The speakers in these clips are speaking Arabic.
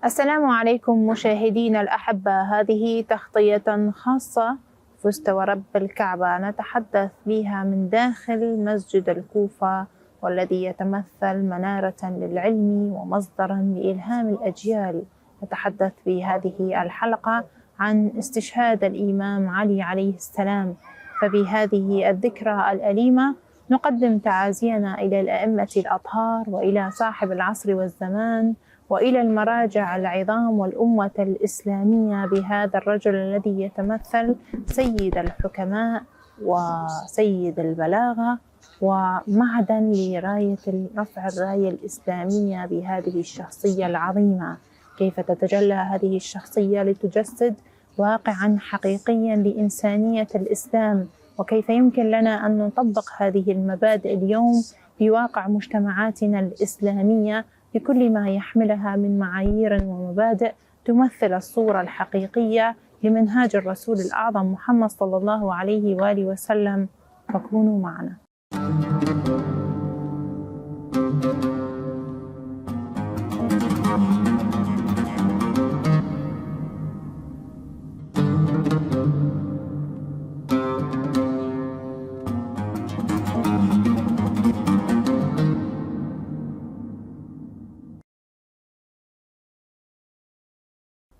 السلام عليكم مشاهدينا الأحبة، هذه تغطية خاصة فزت ورب الكعبة نتحدث بها من داخل مسجد الكوفة، والذي يتمثل منارة للعلم ومصدرا لإلهام الأجيال. نتحدث في هذه الحلقة عن استشهاد الإمام علي عليه السلام، فبهذه الذكرى الأليمة نقدم تعازينا إلى الأئمة الأطهار وإلى صاحب العصر والزمان وإلى المراجع العظام والأمة الإسلامية بهذا الرجل الذي يتمثل سيد الحكماء وسيد البلاغة ومعدن لراية رفع الراية الإسلامية بهذه الشخصية العظيمة. كيف تتجلى هذه الشخصية لتجسد واقعا حقيقيا لإنسانية الإسلام، وكيف يمكن لنا أن نطبق هذه المبادئ اليوم في واقع مجتمعاتنا الإسلامية بكل ما يحملها من معايير ومبادئ تمثل الصورة الحقيقية لمنهاج الرسول الأعظم محمد صلى الله عليه وآله وسلم. فكونوا معنا.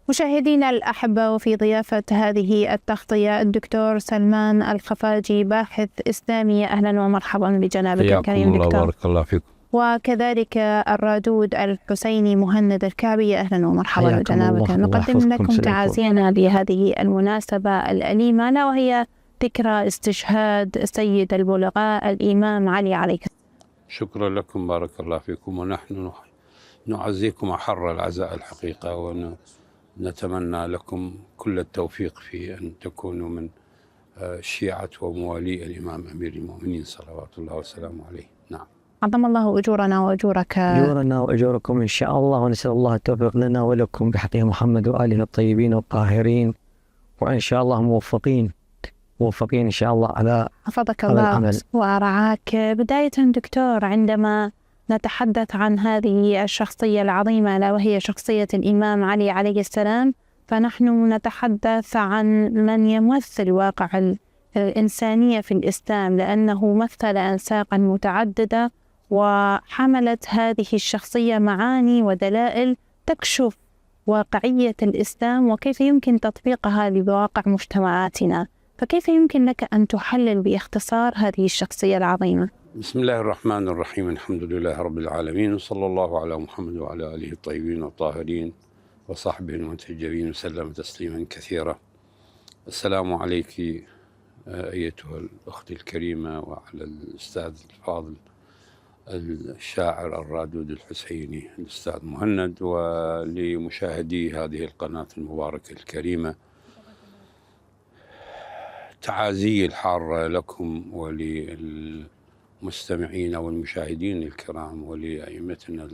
مشاهدينا الأحبة، وفي ضيافة هذه التغطية الدكتور سلمان الخفاجي، باحث إسلامي. أهلا ومرحبا بجنابك الكريم دكتور. بارك الله فيكم. وكذلك الرادود الحسيني مهند الكعبي، أهلا ومرحبا بجنابك. نقدم لكم تعازينا لهذه المناسبة الأليمة، ألا وهي ذكرى استشهاد سيد البلغاء الإمام علي عليه السلام. شكرا لكم، بارك الله فيكم. ونحن نعزيكم أحر العزاء الحقيقة، ونتمنى لكم كل التوفيق في أن تكونوا من شيعة وموالي الإمام أمير المؤمنين صلوات الله وسلامه عليه. نعم. عظم الله أجورنا وأجورك. أجورنا وأجوركم إن شاء الله، ونسأل الله التوفيق لنا ولكم بحق محمد وآله الطيبين الطاهرين، وإن شاء الله موفقين إن شاء الله على حفظك الله ورعاك. بداية دكتور، عندما نتحدث عن هذه الشخصية العظيمة لا وهي شخصية الإمام علي عليه السلام، فنحن نتحدث عن من يمثل واقع الإنسانية في الإسلام، لأنه مثل أنساقا متعددة وحملت هذه الشخصية معاني ودلائل تكشف واقعية الإسلام وكيف يمكن تطبيقها لواقع مجتمعاتنا. فكيف يمكن لك أن تحلل باختصار هذه الشخصية العظيمة؟ بسم الله الرحمن الرحيم. الحمد لله رب العالمين، وصلى الله على محمد وعلى آله الطيبين الطاهرين وصحبه المنتجبين وسلم تسليما كثيرا. السلام عليك أيتها الأخت الكريمة، وعلى الأستاذ الفاضل الشاعر الرادود الحسيني الأستاذ مهند، ولمشاهدي هذه القناة المباركة الكريمة. تعازي الحارة لكم وللمستمعين والمشاهدين الكرام، ولأئمتنا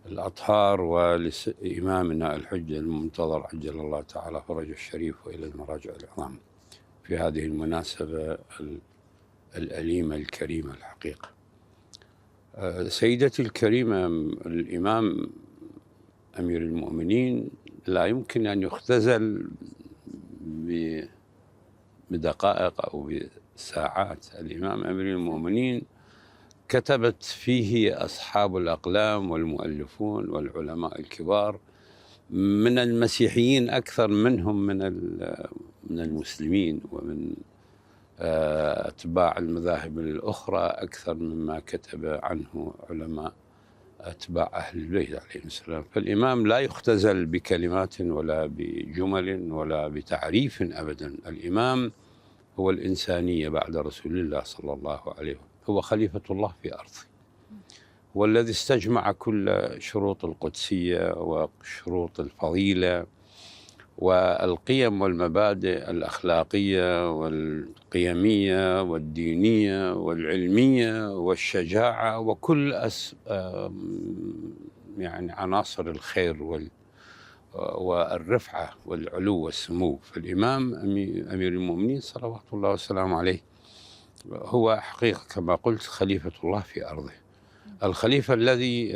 الأطهار، ولإمامنا الحجة المنتظر عجل الله تعالى فرجه الشريف، وإلى المراجع العظام في هذه المناسبة الأليمة الكريمة الحقيقة. سيدتي الكريمة، الإمام أمير المؤمنين لا يمكن أن يختزل بدقائق أو بساعات. الإمام أمير المؤمنين كتبت فيه أصحاب الأقلام والمؤلفون والعلماء الكبار من المسيحيين أكثر منهم من المسلمين، ومن أتباع المذاهب الأخرى أكثر مما كتب عنه علماء أتباع أهل البيت عليهم السلام. فالإمام لا يختزل بكلمات ولا بجمل ولا بتعريف أبدا. الإمام هو الإنسانية بعد رسول الله صلى الله عليه وسلم، هو خليفة الله في أرضه، والذي استجمع كل شروط القدسية وشروط الفضيلة والقيم والمبادئ الأخلاقية والقيمية والدينية والعلمية والشجاعة وكل يعني عناصر الخير والرفعة والعلو والسمو. فالإمام أمير المؤمنين صلوات الله وسلامه عليه هو حقيقة كما قلت خليفة الله في أرضه، الخليفة الذي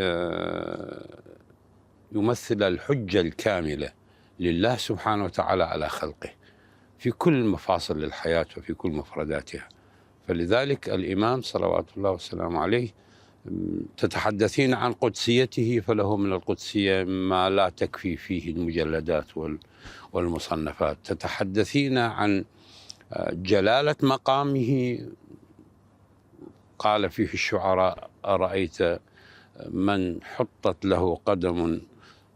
يمثل الحجة الكاملة لله سبحانه وتعالى على خلقه في كل مفاصل الحياة وفي كل مفرداتها. فلذلك الإمام صلوات الله وسلامه عليه تتحدثين عن قدسيته، فله من القدسية ما لا تكفي فيه المجلدات والمصنفات. تتحدثين عن جلالة مقامه، قال فيه الشعراء: أرأيت من حطت له قدم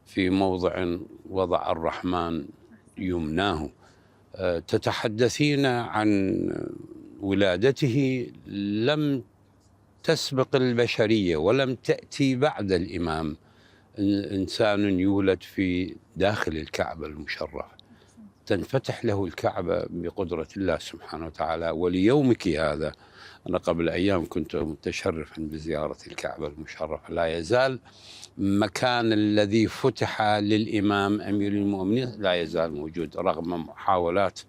في موضع وضع الرحمن يمناه. تتحدثين عن ولادته لم تسبق البشرية ولم تأتي بعد الإمام إنسان يولد في داخل الكعبة المشرفة، تنفتح له الكعبة بقدرة الله سبحانه وتعالى. وليومك هذا أنا قبل أيام كنت متشرفا بزيارة الكعبة المشرفة، لا يزال مكان الذي فتح للإمام أمير المؤمنين لا يزال موجود رغم محاولات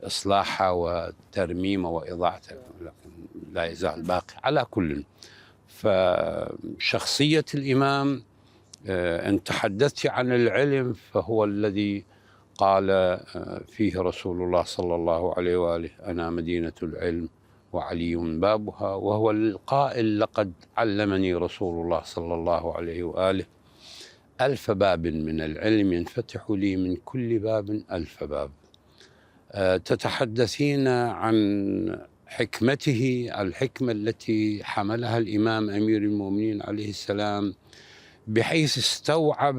إصلاحها وترميمه وإضاعته، لكن لا يزال باقي. على كل، فشخصية الإمام إن تحدثت عن العلم فهو الذي قال فيه رسول الله صلى الله عليه وآله: أنا مدينة العلم وعلي بابها. وهو القائل: لقد علمني رسول الله صلى الله عليه وآله 1000 باب من العلم ينفتح لي من كل باب 1000 باب. تتحدثين عن حكمته، الحكمة التي حملها الإمام أمير المؤمنين عليه السلام بحيث استوعب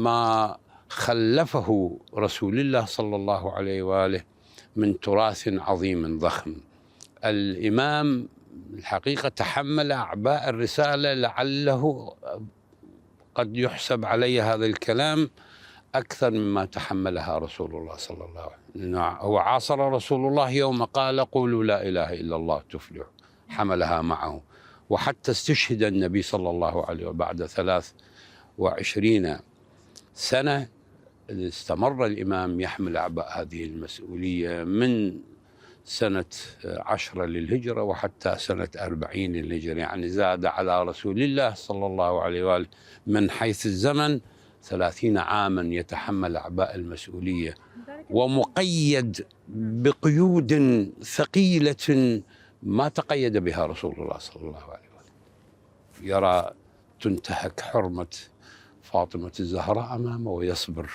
ما خلفه رسول الله صلى الله عليه وآله من تراث عظيم ضخم. الإمام الحقيقة تحمل أعباء الرسالة، لعله قد يحسب علي هذا الكلام أكثر مما تحملها رسول الله صلى الله عليه وسلم. هو عاصر رسول الله يوم قال: قولوا لا إله إلا الله تفلح، حملها معه. وحتى استشهد النبي صلى الله عليه وسلم بعد 23 سنة استمر الإمام يحمل أعباء هذه المسؤولية من سنة 10 للهجرة وحتى سنة 40 للهجرة، يعني زاد على رسول الله صلى الله عليه وآله من حيث الزمن 30 عاما يتحمل أعباء المسؤولية، ومقيد بقيود ثقيلة ما تقيد بها رسول الله صلى الله عليه وآله. يرى تنتهك حرمة فاطمة الزهراء أمامه ويصبر،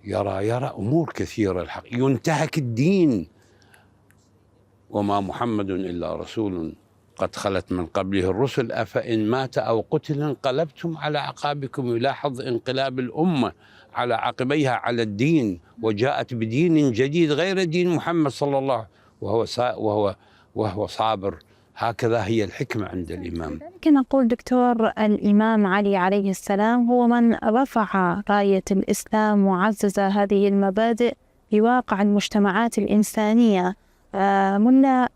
يرى أمور كثيرة، الحق ينتهك الدين. وما محمد إلا رسول قد خلت من قبله الرسل أفإن مات أو قتل انقلبتم على أعقابكم. يلاحظ انقلاب الأمة على عقبيها على الدين، وجاءت بدين جديد غير دين محمد صلى الله عليه وسلم وهو صابر. هكذا هي الحكمة عند الإمام. لكن نقول دكتور، الإمام علي عليه السلام هو من رفع راية الإسلام وعزز هذه المبادئ في واقع المجتمعات الإنسانية. منا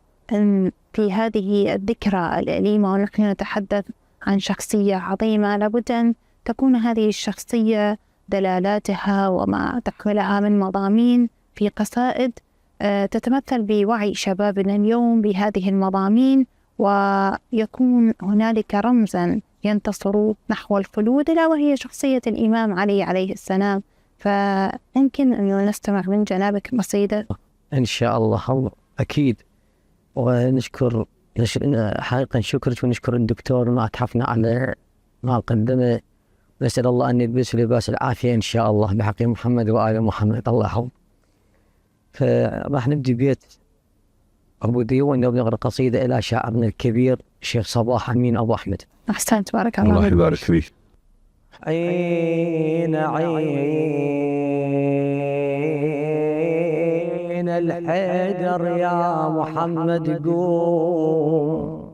في هذه الذكرى الأليمة ونحن نتحدث عن شخصية عظيمة، لابد أن تكون هذه الشخصية دلالاتها وما تحملها من مضامين في قصائد تتمثل بوعي شبابنا اليوم بهذه المضامين، ويكون هنالك رمزا ينتصر نحو الخلود، لا وهي شخصية الإمام علي عليه السلام. فيمكن أن نستمع من جنابك قصيدة. إن شاء الله أكيد. ونشكر حقيقة شكرك، ونشكر الدكتور ما أتحفنا على ما قدمه. نسأل الله أن يلبس لباس العافية إن شاء الله بحق محمد وآل محمد. الله يحفظه. فراح نبدي بيت أبو ديوان ونقرأ قصيدة إلى شاعرنا الكبير الشيخ صباح أمين أبو أحمد. أحسنت، بارك الله. الله يبارك فيك. عين الحيدر يا محمد قوم،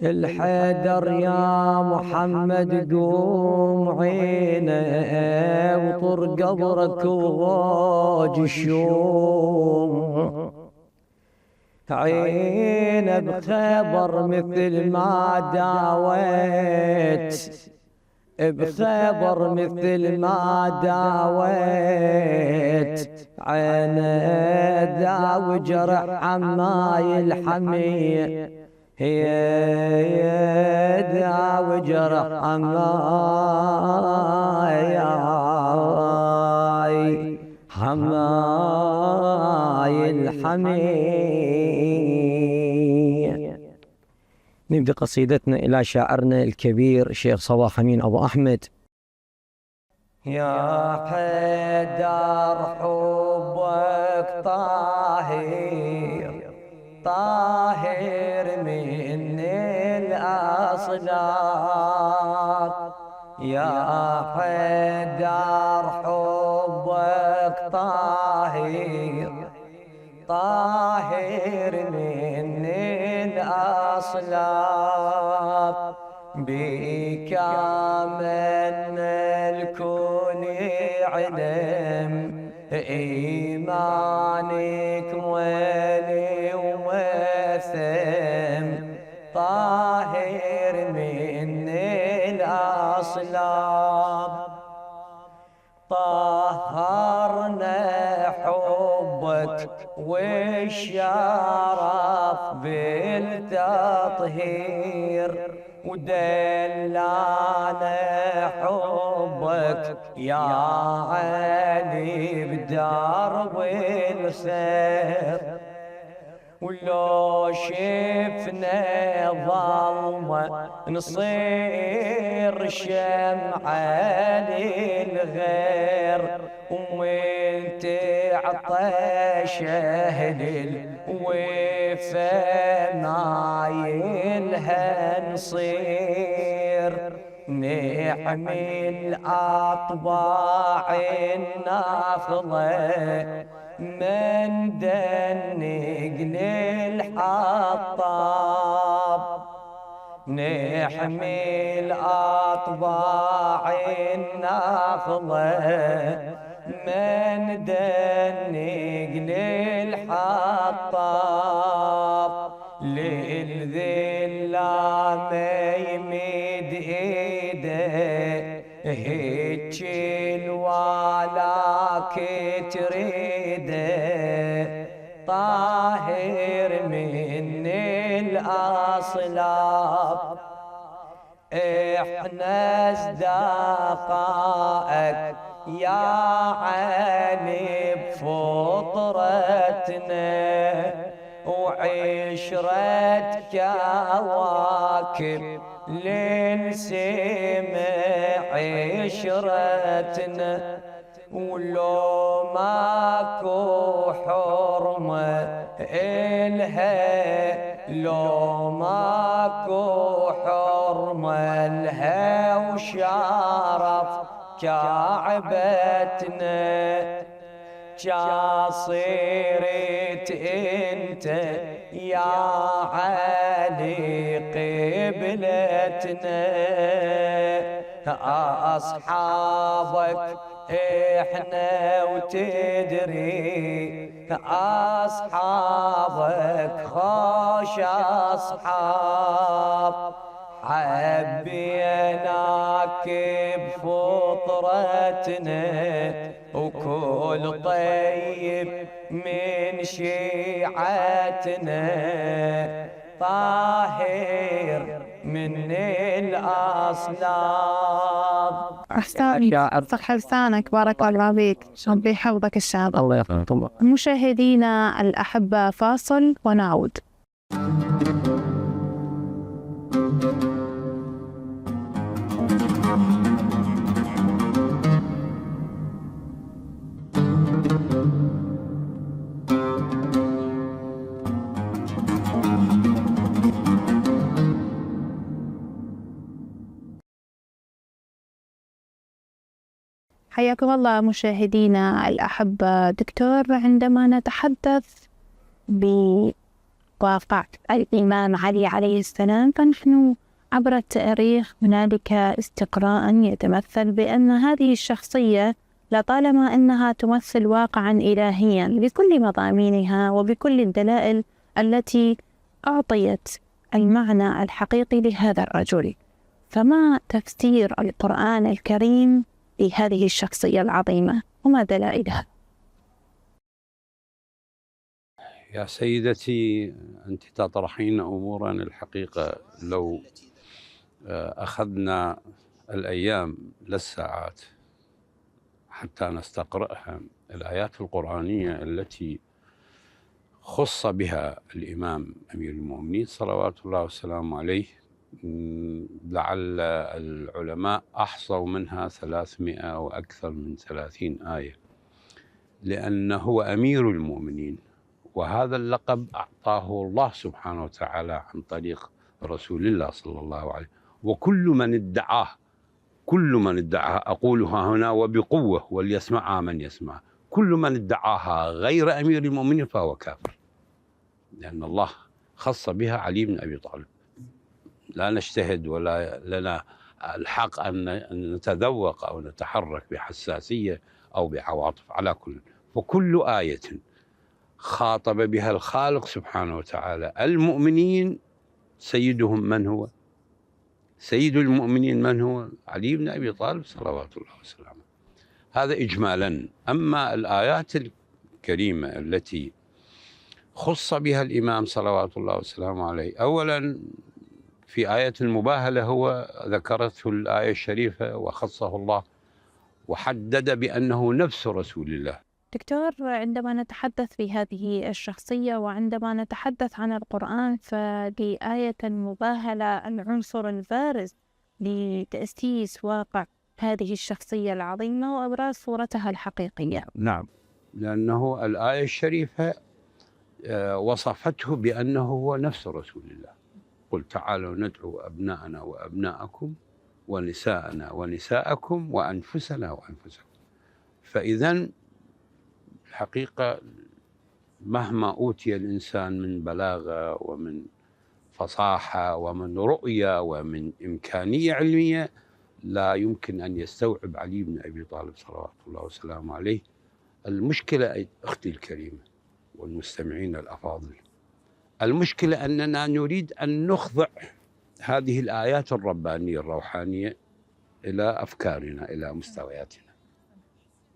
الحيدر يا محمد قوم، عينه وطر قبرك وضاج الشوم، عينه بخيبر مثل ما داويت، بخيبر مثل ما داويت، عينه داوي جرح عماي الحمية، هي يدعى وجرح حماي الحمي. نبدأ قصيدتنا إلى شاعرنا الكبير الشيخ صباح أمين أبو أحمد. يا حيدر حبك طاهر طاهر من الأصلاب، يا حيدر حبك طاهر طاهر من الأصلاب، بك من الكون علم إيمانك ولي وثم، طاهر من الأصلاب. طهرنا حبك والشرف بالتطهير، ودلانا حبك يا علي بدرب الخير، ولو شفنا ظلمة نصير شمعة للغير، ومن تعطى شهد الوفا نايلها نصير، نحمل أطباع النخلة من دنق للحطاب، نحمل أطباع النخلة من دنق للحطاب، للذلة ما يمد ايده هيك الولاك تريده، طاهر من الأصلاب. احنا اصدقائك يا علي بفطرتنا، وعشرة كواكب للسماء عشرتنا، ولو ماكو حرمة إلها، لو ماكو حرمة لها وشرف كعبتنا، جاصيرت انت يا علي قبلتنا، أصحابك احنا وتدري أصحابك خوش أصحاب، حبيناك بفطرتنا وكل طيب من شيعتنا، طاهر من الأصلاب. أحسن صح لسانك، بارك الله فيك، ربي يحفظك الشهادة. الله يحفظك. مشاهدينا الأحبة، فاصل ونعود. حياكم الله مشاهدينا الأحبة. دكتور، عندما نتحدث بواقع الإمام علي عليه السلام، فنحن عبر التاريخ هنالك استقراء يتمثل بأن هذه الشخصية لطالما أنها تمثل واقعا إلهيا بكل مضامينها وبكل الدلائل التي أعطيت المعنى الحقيقي لهذا الرجل. فما تفسير القرآن الكريم لهذه الشخصية العظيمة وما دلائلها؟ يا سيدتي، أنت تطرحين أمورا الحقيقة لو أخذنا الأيام لا الساعات حتى نستقرأها. الآيات القرآنية التي خص بها الإمام أمير المؤمنين صلوات الله وسلامه عليه، لعل العلماء أحصوا منها 300 وأكثر من 30 آية، لأنه هو أمير المؤمنين، وهذا اللقب أعطاه الله سبحانه وتعالى عن طريق رسول الله صلى الله عليه وسلم. وكل من ادعاه أقولها هنا وبقوة وليسمعها من يسمع، كل من ادعاها غير أمير المؤمنين فهو كافر، لأن الله خص بها علي بن أبي طالب. لا نجتهد ولا لنا الحق أن نتذوق أو نتحرك بحساسية أو بعواطف. على فكل آية خاطب بها الخالق سبحانه وتعالى المؤمنين، سيدهم من هو؟ سيد المؤمنين من هو؟ علي بن أبي طالب صلوات الله وسلامه. هذا إجمالا. أما الآيات الكريمة التي خص بها الإمام صلوات الله وسلامه عليه، أولا في آية المباهلة هو ذكرته الآية الشريفة وخصه الله وحدد بأنه نفس رسول الله. دكتور، عندما نتحدث في هذه الشخصية وعندما نتحدث عن القرآن، فلآية المباهلة العنصر البارز لتأسيس واقع هذه الشخصية العظيمة وإبراز صورتها الحقيقية. نعم، لأنه الآية الشريفة وصفته بأنه هو نفس رسول الله. قل تعالوا ندعو أبناءنا وأبناءكم ونساءنا ونساءكم وأنفسنا وأنفسكم. فإذن الحقيقة مهما أوتي الإنسان من بلاغة ومن فصاحة ومن رؤية ومن إمكانية علمية، لا يمكن أن يستوعب علي بن أبي طالب صلوات الله وسلامه عليه. المشكلة أختي الكريمة والمستمعين الأفاضل، المشكلة أننا نريد أن نخضع هذه الآيات الربانية الروحانية إلى أفكارنا، إلى مستوياتنا،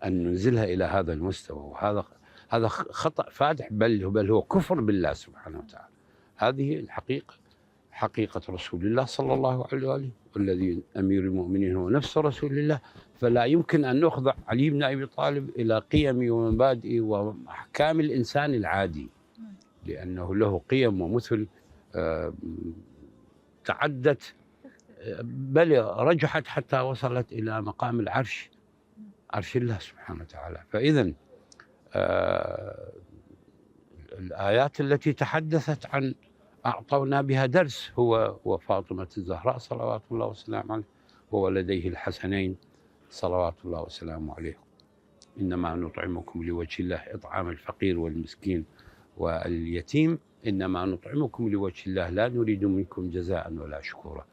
أن ننزلها إلى هذا المستوى، وهذا خطأ فادح، بل هو كفر بالله سبحانه وتعالى. هذه الحقيقة، حقيقة رسول الله صلى الله عليه وآله، والذي أمير المؤمنين هو نفس رسول الله. فلا يمكن أن نخضع علي بن أبي طالب إلى قيم ومبادئ وأحكام الإنسان العادي، لأنه له قيم ومثل تعدت، بل رجحت حتى وصلت إلى مقام العرش، عرش الله سبحانه وتعالى. فإذن الآيات التي تحدثت عن أعطونا بها درس هو وفاطمة الزهراء صلوات الله وسلامه عليه وولديه الحسنين صلوات الله وسلامه عليه. إنما نطعمكم لوجه الله، إطعام الفقير والمسكين واليتيم، إنما نطعمكم لوجه الله لا نريد منكم جزاء ولا شكورا.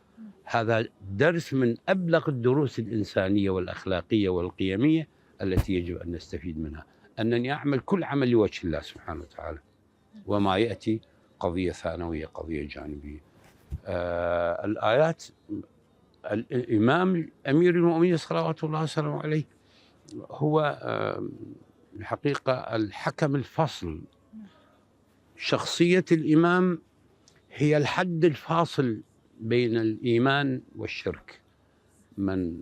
هذا درس من أبلغ الدروس الإنسانية والأخلاقية والقيمية التي يجب أن نستفيد منها، أنني أعمل كل عمل لوجه الله سبحانه وتعالى، وما يأتي قضية ثانوية، قضية جانبية. الآيات، الإمام أمير المؤمنين صلوات الله وسلامه عليه هو الحقيقة الحكم الفصل. شخصية الإمام هي الحد الفاصل بين الإيمان والشرك. من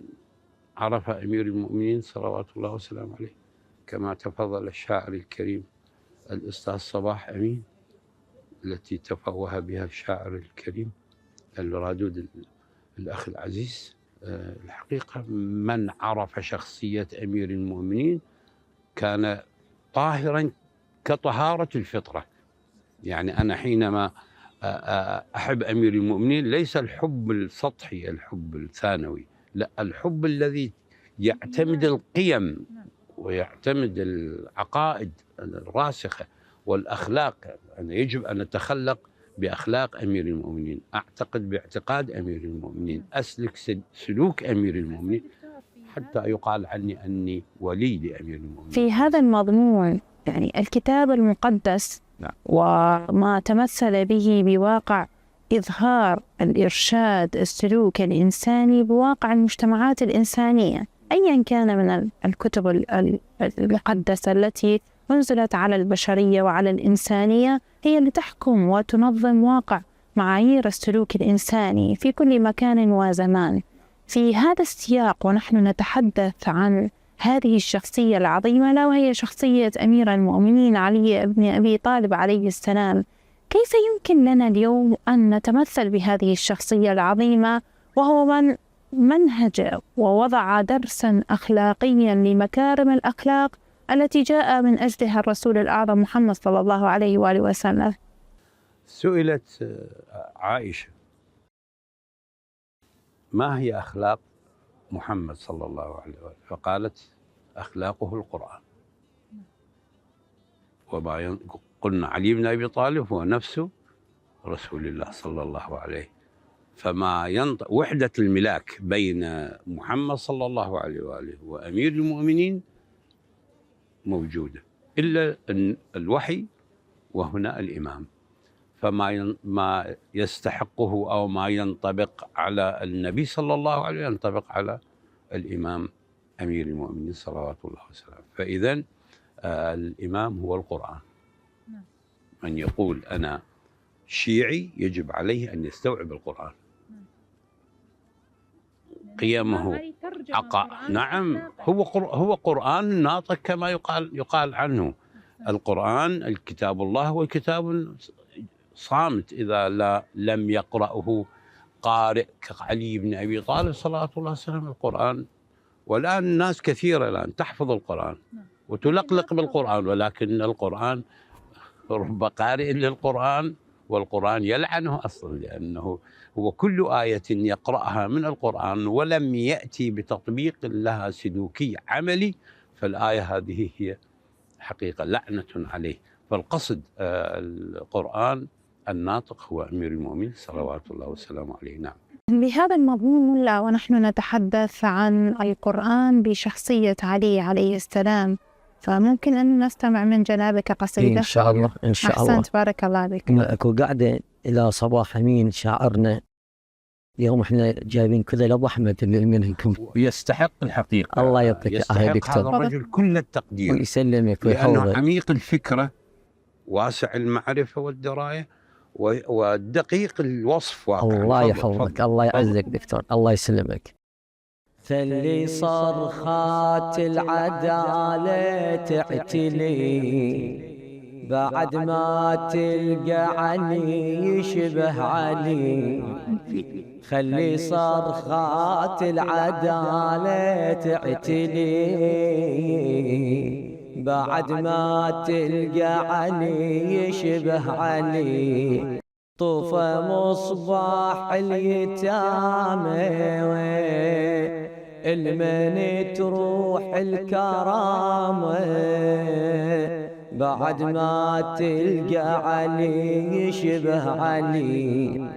عرف أمير المؤمنين صلوات الله وسلامه عليه كما تفضل الشاعر الكريم الأستاذ صباح أمين، التي تفوه بها الشاعر الكريم الرادود الأخ العزيز، الحقيقة من عرف شخصية أمير المؤمنين كان طاهرا كطهارة الفطرة. يعني أنا حينما أحب أمير المؤمنين ليس الحب السطحي، الحب الثانوي، لا، الحب الذي يعتمد القيم ويعتمد العقائد الراسخة والأخلاق. أنا يجب أن نتخلق بأخلاق أمير المؤمنين، أعتقد باعتقاد أمير المؤمنين، أسلك سلوك أمير المؤمنين، حتى يقال عني أني ولي لأمير المؤمنين. في هذا المضمون يعني الكتاب المقدس وما تمثل به بواقع إظهار الإرشاد السلوك الإنساني بواقع المجتمعات الإنسانية، أيا كان من الكتب المقدسة التي أنزلت على البشرية وعلى الإنسانية هي اللي تحكم وتنظم واقع معايير السلوك الإنساني في كل مكان وزمان. في هذا السياق ونحن نتحدث عن هذه الشخصية العظيمة، لا وهي شخصية أمير المؤمنين علي بن أبي طالب عليه السلام، كيف يمكن لنا اليوم أن نتمثل بهذه الشخصية العظيمة وهو من منهج ووضع درسا أخلاقيا لمكارم الأخلاق التي جاء من أجلها الرسول الأعظم محمد صلى الله عليه وآله وسلم؟ سئلت عائشة ما هي أخلاق محمد صلى الله عليه وآله، فقالت أخلاقه القرآن. وما قلنا علي بن أبي طالب هو نفسه رسول الله صلى الله عليه، فما ينطق وحدة الملاك بين محمد صلى الله عليه وآله وأمير المؤمنين موجودة، إلا الوحي وهنا الإمام. فما يستحقه أو ما ينطبق على النبي صلى الله عليه وسلم ينطبق على الإمام أمير المؤمنين صلوات الله وسلامه. فإذن الإمام هو القرآن. من يقول أنا شيعي يجب عليه أن يستوعب القرآن، قيمه نعم، هو قرآن ناطق كما يقال عنه. القرآن الكتاب الله هو كتاب صامت إذا لم يقرأه قارئ كعلي بن أبي طالب صلى الله عليه وسلم. القرآن، والآن الناس كثيرة الآن تحفظ القرآن وتلقلق بالقرآن، ولكن القرآن رب قارئ للقرآن والقرآن يلعنه أصلا، لأنه هو كل آية يقرأها من القرآن ولم يأتي بتطبيق لها سلوكي عملي، فالآية هذه هي حقيقة لعنة عليه. فالقصد القرآن الناطق هو أمير المؤمنين صلوات الله وسلامه عليه. نعم. بهذا المضمون ونحن نتحدث عن القرآن بشخصية علي عليه السلام، فممكن أن نستمع من جنابك قصيدة؟ إن شاء الله إن شاء الله. أحسنت، بارك الله بك. أكو قاعدة إلى صباح أمين شاعرنا، اليوم إحنا جايبين كذا لأبو أحمد اللي منكم، ويستحق الحقيقة. الله يعطيك يستحق هذا الرجل كل التقدير ويسلمك لأنه ويحفظك، عميق الفكرة واسع المعرفة والدراية ودقيق الوصف. الله يحفظك، الله يعزك دكتور، الله يسلمك. خلي صرخات العدالة تعتلي بعد ما تلقى علي يشبه علي، خلي صرخات العدالة تعتلي بعد ما تلقى علي يشبه علي، طوف مصباح اليتامى المن تروح الكرامة بعد ما تلقى علي يشبه علي،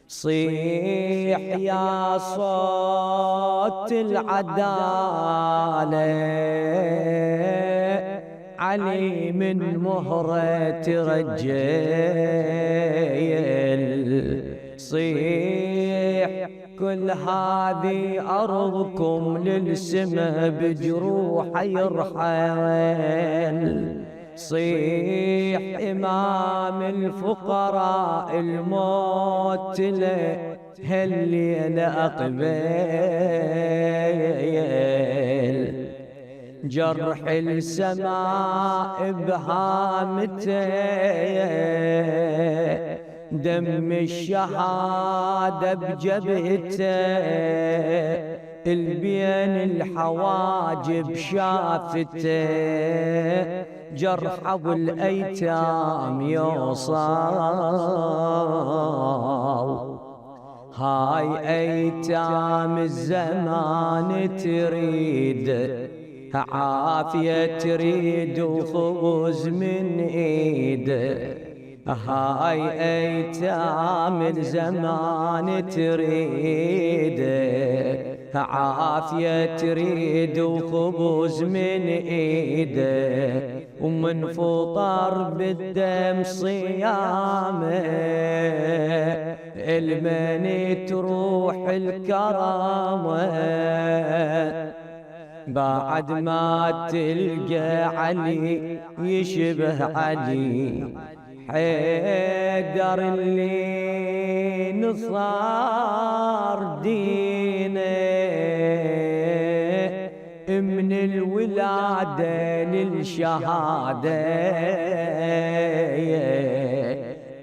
صيح يا صوت العدالة علي من مهرة ترجل، صيح كل هذه أرضكم للسما بجروح يرحل، صيح إمام الفقراء الموت له هالليل أقبل، جرح السماء بهامته دم الشهادة بجبهته، البين الحواجب شافته، جرح أبو الأيتام يوصل، هاي أيتام الزمان تريد عافية، تريد وخبز من ايده، هاي أيتام الزمان تريد عافية، تريد وخبز من ايده، ومن فطر بالدم صيامه المن تروح الكرامة، بعد ما تلقى علي يشبه علي، حيدر اللي نصار دينه من الولادة للشهادة،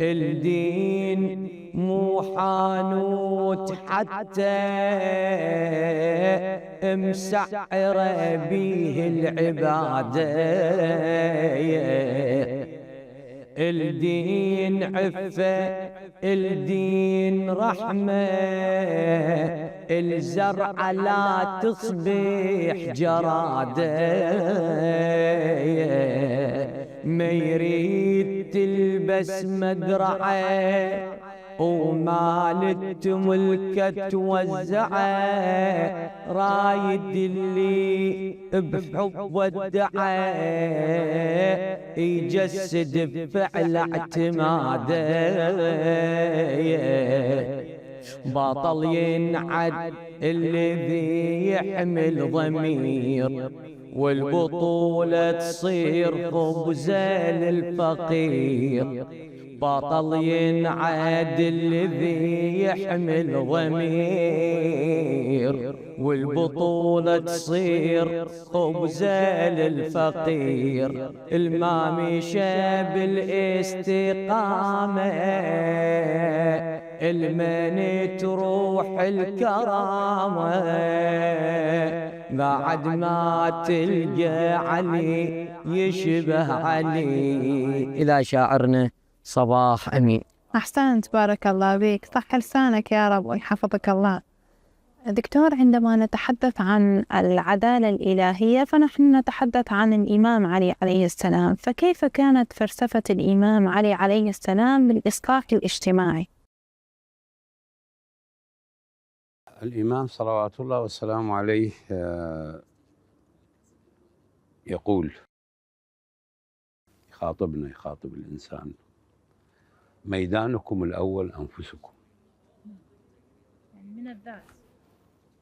الدين مو حانوت حتى مسعر بيه العبادة، الدين عفة الدين رحمة، الزرع لا تصبح جرادة، ما يريد تلبس مدرعة ومال تملكه توزعه، رايد اللي بحب ودعه يجسد بفعل اعتماده، بطل ينعد الذي يحمل ضمير، والبطولة تصير خبزة للفقير، بطل ينعد الذي يحمل ضمير، والبطولة تصير خبزة للفقير، المامشة بالاستقامة المن تروح الكرامة، بعد ما تلقى علي يشبه علي. إلى شاعرنا صباح أمين. أحسنت، بارك الله بك، صح لسانك يا رب ويحفظك الله. دكتور، عندما نتحدث عن العدالة الإلهية فنحن نتحدث عن الإمام علي عليه السلام، فكيف كانت فلسفة الإمام علي عليه السلام بالإصلاح الاجتماعي؟ الإمام صلوات الله والسلام عليه يقول، يخاطب الإنسان: ميدانكم الأول أنفسكم. من الذات.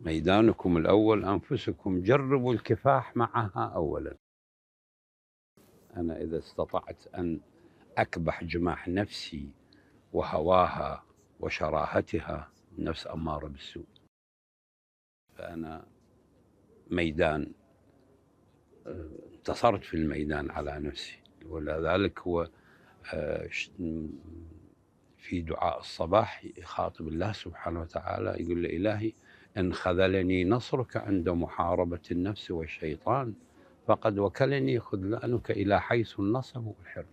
ميدانكم الأول أنفسكم، جربوا الكفاح معها أولا. أنا إذا استطعت أن أكبح جماح نفسي وهواها وشراهتها، نفس أمارة بالسوء، فأنا ميدان انتصرت في الميدان على نفسي. ولذلك هو في دعاء الصباح يخاطب الله سبحانه وتعالى، يقول له: إلهي إن خذلني نصرك عند محاربة النفس والشيطان فقد وكلني خذلانك إلى حيث النصب والحرمان.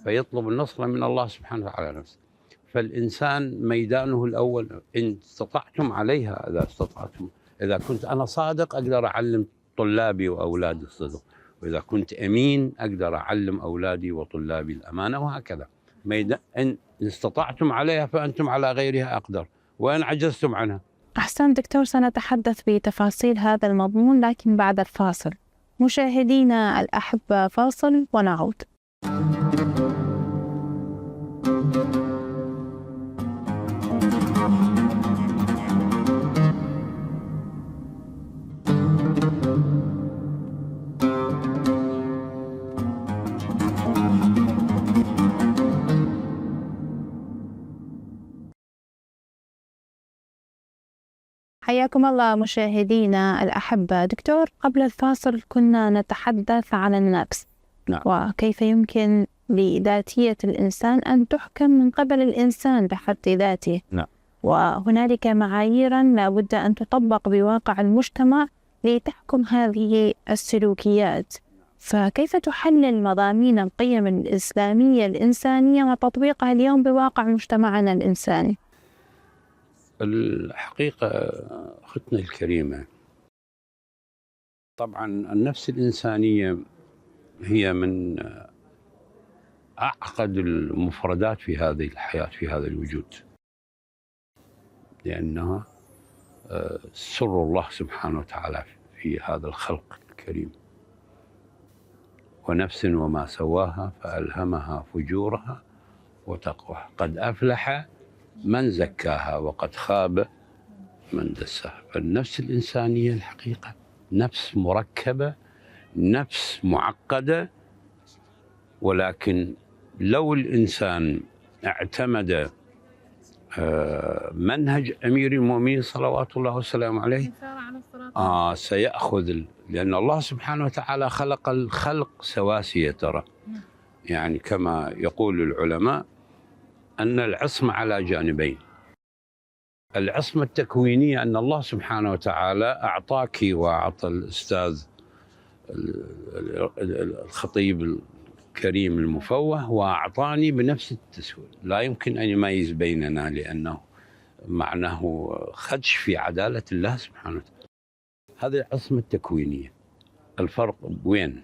فيطلب النصر من الله سبحانه وتعالى نفسه. فالإنسان ميدانه الأول إن استطعتم عليها، إذا استطعتم، إذا كنت أنا صادق أقدر أعلم طلابي وأولادي الصدق، وإذا كنت أمين أقدر أعلم أولادي وطلابي الأمانة، وهكذا. إن استطعتم عليها فأنتم على غيرها أقدر، وإن عجزتم عنها. أحسن دكتور، سنتحدث بتفاصيل هذا المضمون لكن بعد الفاصل. مشاهدينا الأحبة، فاصل ونعود. حياكم الله مشاهدينا الأحبة. دكتور، قبل الفاصل كنا نتحدث عن النفس. نعم. وكيف يمكن لذاتية الإنسان أن تحكم من قبل الإنسان بحد ذاته. نعم. وهنالك معايير لابد أن تطبق بواقع المجتمع لتحكم هذه السلوكيات، فكيف تحلل مضامين القيم الإسلامية الإنسانية وتطبيقها اليوم بواقع مجتمعنا الإنساني؟ الحقيقة أختنا الكريمة، طبعا النفس الإنسانية هي من أعقد المفردات في هذه الحياة، في هذا الوجود، لأنها سر الله سبحانه وتعالى في هذا الخلق الكريم. ونفس وما سواها فألهمها فجورها وتقواها، قد أفلح من زكاها وقد خاب من دساها. فالنفس الإنسانية الحقيقة نفس مركبة، نفس معقدة، ولكن لو الإنسان اعتمد منهج أمير المؤمنين صلوات الله وسلامه عليه سيأخذ لأن الله سبحانه وتعالى خلق الخلق سواسية ترى، يعني كما يقول العلماء أن العصمة على جانبين. العصمة التكوينية أن الله سبحانه وتعالى أعطاك وأعطى الأستاذ الخطيب الكريم المفوه وأعطاني بنفس التسوية، لا يمكن أن يميز بيننا لأنه معناه خدش في عدالة الله سبحانه وتعالى. هذه العصمة التكوينية. الفرق وين؟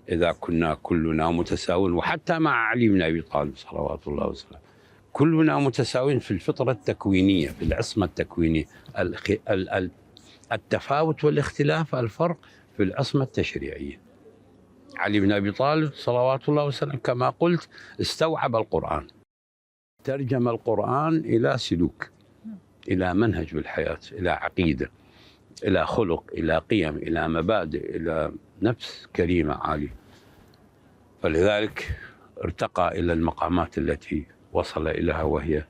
إذا كنا كلنا متساوين، وحتى مع علي بن أبي طالب صلوات الله وسلامه كلنا متساوين في الفطرة التكوينية، في العصمة التكوينية. التفاوت والاختلاف الفرق في العصمة التشريعية. علي بن أبي طالب صلوات الله وسلامه كما قلت استوعب القرآن، ترجم القرآن إلى سلوك، إلى منهج بالحياة، إلى عقيدة، إلى خلق، إلى قيم، إلى مبادئ، إلى نفس كريمة عالية. فلذلك ارتقى إلى المقامات التي وصل إليها وهي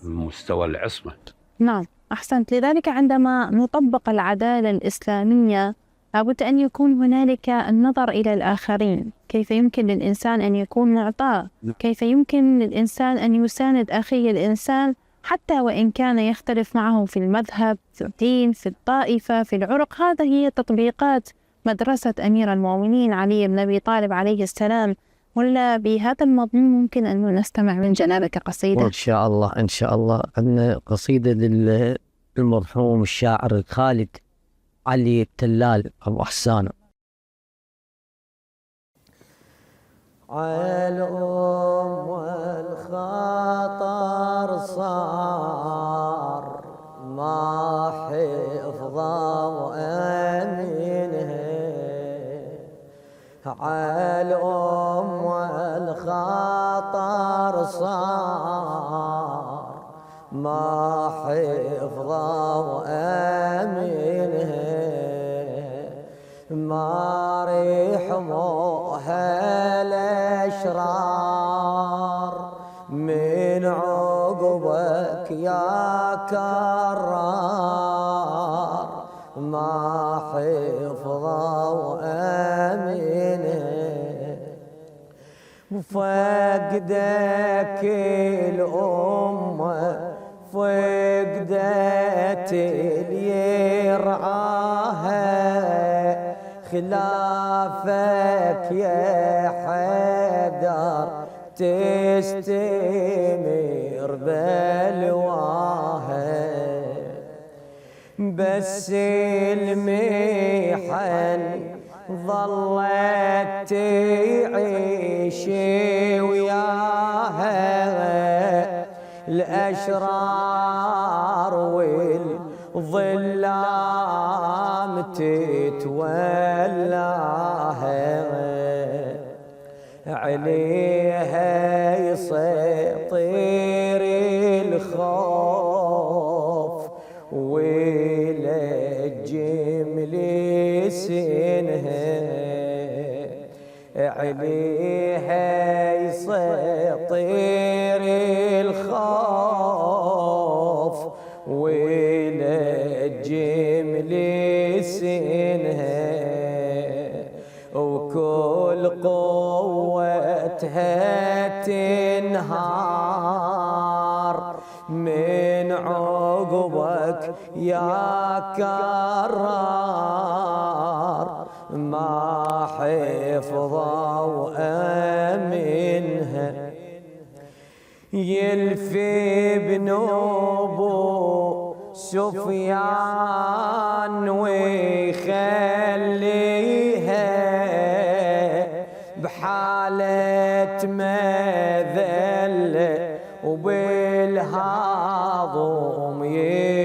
مستوى العصمة. نعم، أحسنت. لذلك عندما نطبق العدالة الإسلامية لابد أن يكون هنالك النظر إلى الآخرين، كيف يمكن للإنسان أن يكون معطاء، كيف يمكن للإنسان أن يساند أخيه الإنسان حتى وإن كان يختلف معه في المذهب، في الدين، في الطائفة، في العرق. هذه هي تطبيقات مدرسة أمير المؤمنين علي بن أبي طالب عليه السلام. ولا بهذا المضمون ممكن أن نستمع من جنابك قصيدة؟ إن شاء الله إن شاء الله. عندنا قصيدة للمرحوم الشاعر الخالد علي التلال أبو حسان. عالم والخطر صار ما حفظه أمينه، عالم والخطر صار ما حفظه أمينه، ما ريحموها الأشرار من عقبك يا كرار، ما حفظوا أمينه، فقدك الأمة فقدت اللي يرعاها، خلافك يا حيدر تستمر بلواها، بس المحن ظلت تعيش وياها، الأشرار والظلام تتولاها، عليها يسيطر الخوف ويلجم لسنها، عليها يسيطر الخوف ويلجم لسنها، وكل قوتها تنهار من عقبك يا كرار، ما حفظوا أمنها، يلفي بنوبو سفيان ويخليها بحالة مذلة وبالهضم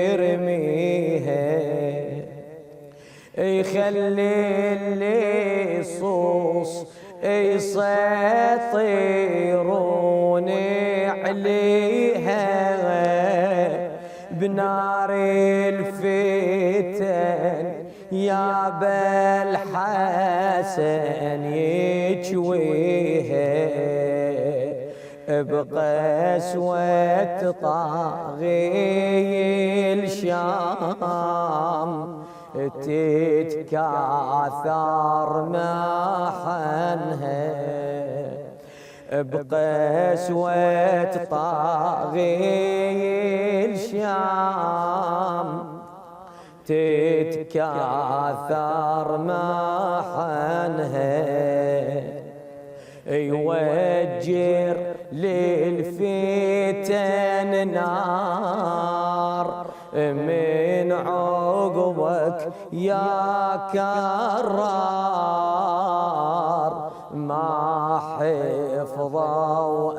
يرميها، يخلي اللصوص يسيطرون عليها، بنار الفتن يا بالحسن يجويها بقسوة طاغي الشام تتكاثر محنها بقسوة طاغي الشام تتكاثر محنها يوجر للفتن نار من عقبك يا كرار ما حفظوا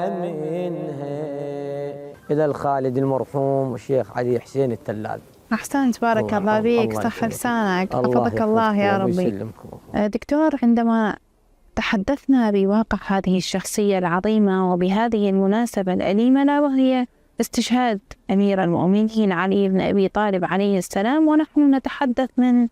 أمنها. إلى الخالد المرحوم الشيخ علي حسين التلال. أحسنت، بارك الله بك، صح لسانك، حفظك الله يا ربي. دكتور، عندما تحدثنا بواقع هذه الشخصية العظيمة وبهذه المناسبة الأليمة لا وهي استشهاد أمير المؤمنين علي بن أبي طالب عليه السلام، ونحن نتحدث من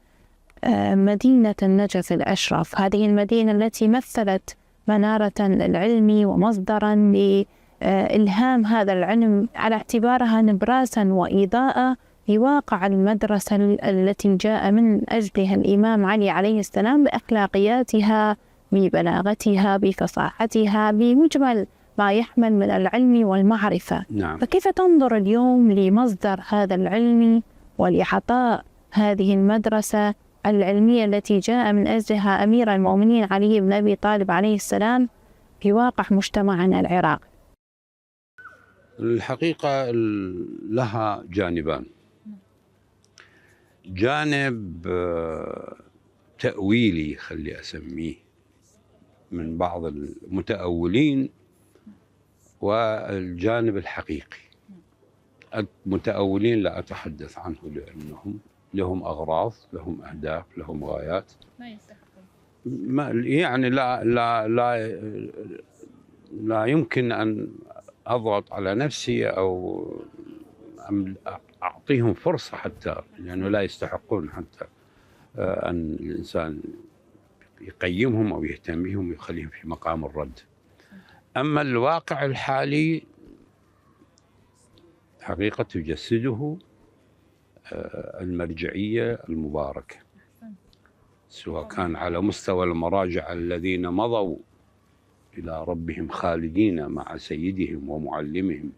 مدينة النجف الأشرف، هذه المدينة التي مثلت منارة للعلم ومصدرا لإلهام هذا العلم على اعتبارها نبراسا وإضاءة لواقع المدرسة التي جاء من أجلها الإمام علي عليه السلام بأخلاقياتها، ببلاغتها، بفصاحتها، بمجمل ما يحمل من العلم والمعرفة. نعم. فكيف تنظر اليوم لمصدر هذا العلم ولعطاء هذه المدرسة العلمية التي جاء من أجلها أمير المؤمنين علي بن أبي طالب عليه السلام في واقع مجتمعنا العراقي؟ الحقيقة لها جانبان. جانب تأويلي خلي أسميه من بعض المتأولين، والجانب الحقيقي. المتأولين لا أتحدث عنه لأنهم لهم أغراض، لهم أهداف، لهم غايات لا يستحقون. يعني لا يمكن أن أضغط على نفسي أو أعطيهم فرصة حتى، لأنه لا يستحقون حتى أن الإنسان يقيمهم أو يهتم بهم ويخليهم في مقام الرد. أما الواقع الحالي حقيقة تجسده المرجعية المباركة، سواء كان على مستوى المراجع الذين مضوا إلى ربهم خالدين مع سيدهم ومعلمهم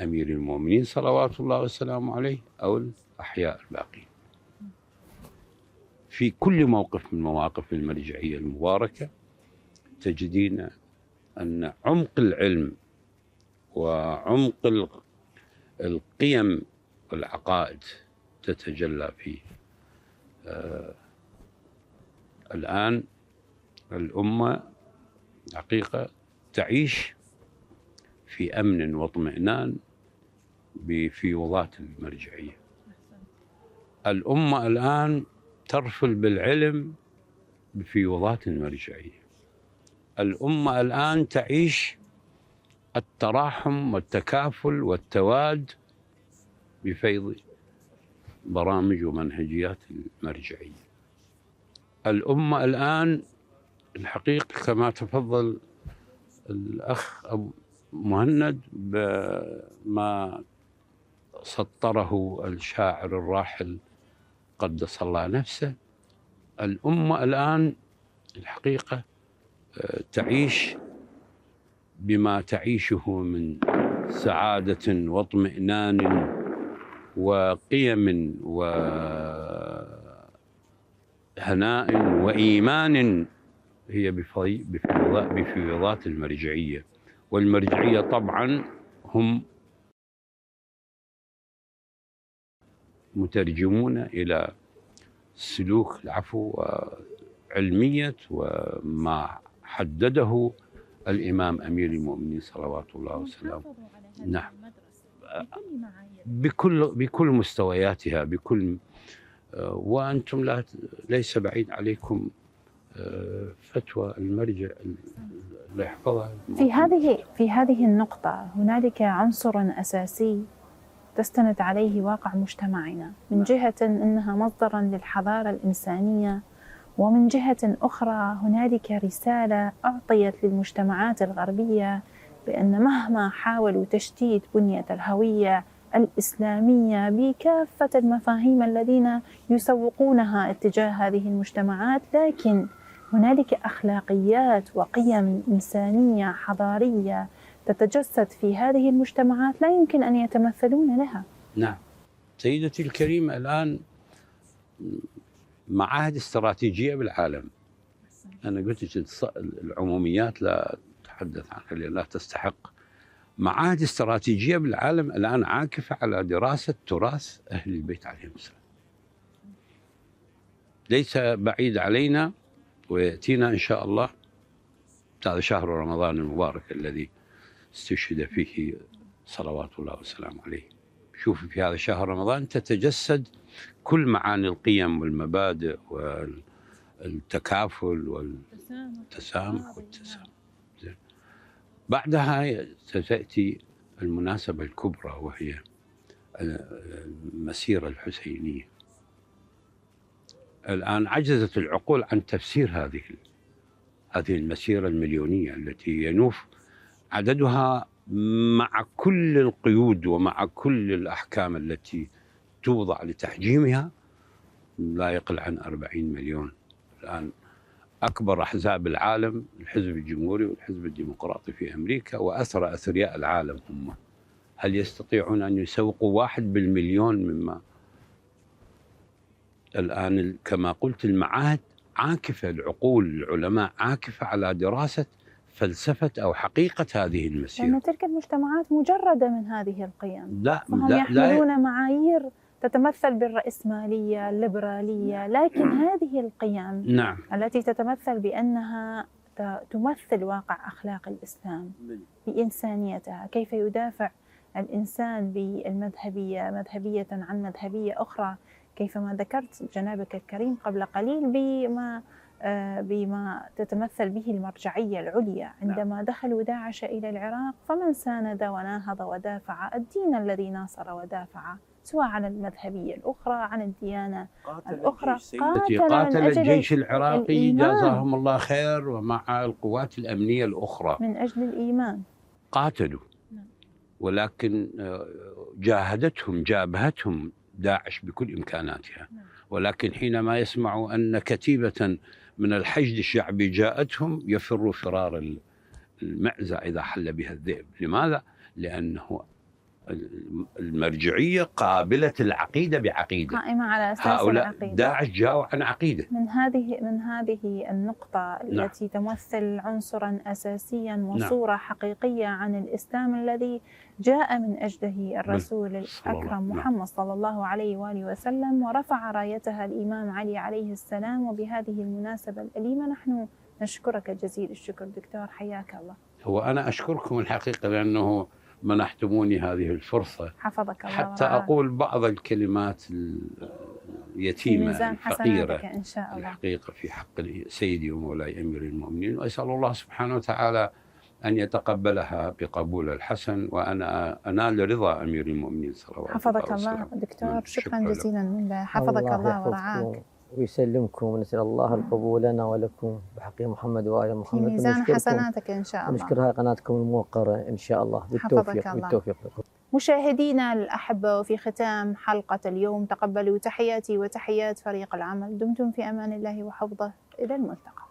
أمير المؤمنين صلوات الله وسلامه عليه، أو الأحياء الباقين. في كل موقف من مواقف المرجعية المباركة تجدين أن عمق العلم وعمق القيم والعقائد تتجلى فيه. الآن الأمة حقيقة تعيش في أمن واطمئنان بفيوضات المرجعية. الأمة الآن ترفل بالعلم بفيوضات المرجعية. الأمة الآن تعيش التراحم والتكافل والتواد بفيض برامج ومنهجيات المرجعية. الأمة الآن الحقيقة كما تفضل الأخ أبو مهند بما سطره الشاعر الراحل قدس الله نفسه، الأمة الآن الحقيقة تعيش بما تعيشه من سعادة واطمئنان وقيم وهناء وإيمان هي بفيوضات المرجعية. والمرجعية طبعا هم مترجمون إلى سلوك العفو وعلمية وما حدده الإمام أمير المؤمنين صلوات الله وسلامه. نعم، بكل مستوياتها، بكل وأنتم ليس بعيد عليكم فتوى المرجع الله يحفظها. في هذه النقطة هنالك عنصر أساسي تستند عليه واقع مجتمعنا، من جهة أنها مصدرا للحضارة الإنسانية، ومن جهة أخرى هنالك رسالة أعطيت للمجتمعات الغربية بأن مهما حاولوا تشتيت بنية الهوية الإسلامية بكافة المفاهيم الذين يسوقونها اتجاه هذه المجتمعات، لكن هنالك أخلاقيات وقيم إنسانية حضارية تتجسد في هذه المجتمعات لا يمكن أن يتمثلون لها. نعم سيدتي الكريمة، الآن معاهد استراتيجية بالعالم، أنا قلت لك العموميات لا أتحدث عنها لأن لا تستحق. معاهد استراتيجية بالعالم الآن عاكفة على دراسة تراث أهل البيت عليهم السلام. ليس بعيد علينا ويأتينا إن شاء الله هذا شهر رمضان المبارك الذي استشهد فيه صلوات الله والسلام عليه. شوف في هذا شهر رمضان تتجسد كل معاني القيم والمبادئ والتكافل والتسامح والتسامح. بعدها ستأتي المناسبة الكبرى وهي المسيرة الحسينية. الآن عجزت العقول عن تفسير هذه المسيرة المليونية التي ينوف عددها مع كل القيود ومع كل الأحكام التي توضع لتحجيمها لا يقل عن 40 مليون. الآن أكبر أحزاب العالم الحزب الجمهوري والحزب الديمقراطي في أمريكا وأثرى أثرياء العالم هم، هل يستطيعون أن يسوقوا 1 بالمليون مما الآن؟ كما قلت المعاهد عاكفة، العقول العلماء عاكفة على دراسة فلسفة أو حقيقة هذه المسيرة، لأن تلك المجتمعات مجردة من هذه القيم، فهم لا يحملون معايير تتمثل بالرأسمالية الليبرالية، لكن هذه القيم نعم التي تتمثل بأنها تمثل واقع أخلاق الإسلام بإنسانيتها، كيف يدافع الإنسان بالمذهبية مذهبية عن مذهبية أخرى، كيفما ذكرت جنابك الكريم قبل قليل بما تتمثل به المرجعية العليا. عندما دخلوا داعش إلى العراق فمن ساند وناهض ودافع الدين الذي ناصر ودافع، سواء عن المذهبية الأخرى عن الديانة الأخرى، قاتل الجيش العراقي جزاهم الله خير ومع القوات الأمنية الأخرى من أجل الإيمان قاتلوا، ولكن جابهتهم داعش بكل إمكاناتها. ولكن حينما يسمعوا أن كتيبة من الحشد الشعبي جاءتهم يفروا فرار المعزة إذا حل بها الذئب. لماذا؟ لأنه المرجعية قابلة العقيدة بعقيدة، قائمة على أساس هؤلاء العقيدة. داعش جاءوا عن عقيدة. من هذه النقطة التي تمثل عنصرا أساسيا وصورة حقيقية عن الإسلام الذي جاء من أجله الرسول الأكرم محمد صلى الله عليه وآله وسلم، ورفع رايتها الإمام علي عليه السلام. وبهذه المناسبة الأليمة نحن نشكرك جزيل الشكر دكتور، حياك الله. هو أنا أشكركم الحقيقة لأنه منحتموني هذه الفرصة حفظك الله حتى ورعاك. أقول بعض الكلمات اليتيمة الفقيرة إن شاء الله. الحقيقة في حق سيدي ومولاي أمير المؤمنين، وأسأل الله سبحانه وتعالى أن يتقبلها بقبول الحسن وأنا أنال رضا أمير المؤمنين صلوات الله حفظك الله دكتور، شكرا جزيلا منك، حفظك الله ورعاك ويسلمكم، ونسأل الله القبول لنا ولكم بحق محمد وآل محمد في ميزان حسناتك إن شاء الله. ونشكر هاي قناتكم الموقرة إن شاء الله. بالتوفيق لكم. مشاهدينا الأحبة، وفي ختام حلقة اليوم تقبلوا تحياتي وتحيات فريق العمل. دمتم في أمان الله وحفظه، إلى الملتقى.